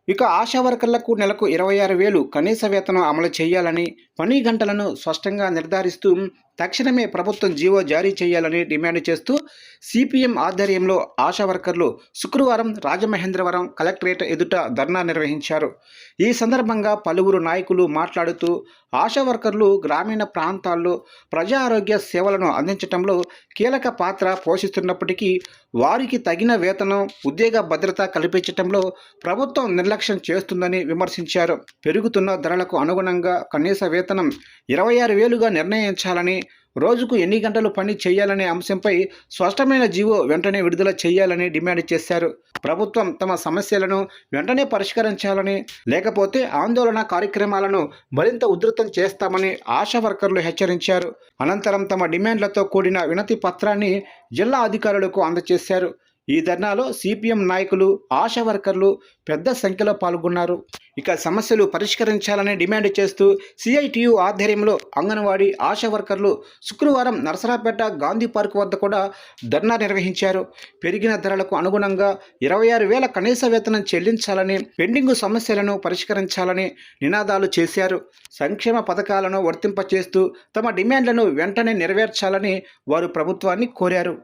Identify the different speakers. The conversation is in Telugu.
Speaker 1: ఇక ఆశా వర్కర్లకు నెలకు 26,000 కనీస వేతనం అమలు చేయాలని, పని గంటలను స్పష్టంగా నిర్ధారిస్తూ తక్షణమే ప్రభుత్వం జీవో జారీ చేయాలని డిమాండ్ చేస్తూ సిపిఎం ఆధ్వర్యంలో ఆశా వర్కర్లు శుక్రవారం రాజమహేంద్రవరం కలెక్టరేట్ ఎదుట ధర్నా నిర్వహించారు. ఈ సందర్భంగా పలువురు నాయకులు మాట్లాడుతూ ఆశా వర్కర్లు గ్రామీణ ప్రాంతాల్లో ప్రజా ఆరోగ్య సేవలను అందించడంలో కీలక పాత్ర పోషిస్తున్నప్పటికీ వారికి తగిన వేతనం, ఉద్యోగ భద్రత కల్పించడంలో ప్రభుత్వం నిర్లక్ష్యం చేస్తుందని విమర్శించారు. పెరుగుతున్న ధరలకు అనుగుణంగా కనీస వేతనం 26,000గా నిర్ణయించాలని, రోజుకు ఎన్ని గంటలు పని చేయాలనే అంశంపై స్పష్టమైన జీవో వెంటనే విడుదల చేయాలని డిమాండ్ చేశారు. ప్రభుత్వం తమ సమస్యలను వెంటనే పరిష్కరించాలని, లేకపోతే ఆందోళన కార్యక్రమాలను మరింత ఉధృతం చేస్తామని ఆశా వర్కర్లు హెచ్చరించారు. అనంతరం తమ డిమాండ్లతో కూడిన వినతి పత్రాన్ని జిల్లా అధికారులకు అందజేశారు. ఈ ధర్నాలో సిపిఎం నాయకులు, ఆశా వర్కర్లు పెద్ద సంఖ్యలో పాల్గొన్నారు. ఇక సమస్యలు పరిష్కరించాలని డిమాండ్ చేస్తూ సిఐటియు ఆధ్వర్యంలో అంగన్వాడీ ఆశా వర్కర్లు శుక్రవారం నరసరాపేట గాంధీ పార్క్ వద్ద కూడా ధర్నా నిర్వహించారు. పెరిగిన ధరలకు అనుగుణంగా 26,000 కనీస వేతనం చెల్లించాలని, పెండింగు సమస్యలను పరిష్కరించాలని నినాదాలు చేశారు. సంక్షేమ పథకాలను వర్తింపచేస్తూ తమ డిమాండ్లను వెంటనే నెరవేర్చాలని వారు ప్రభుత్వాన్ని కోరారు.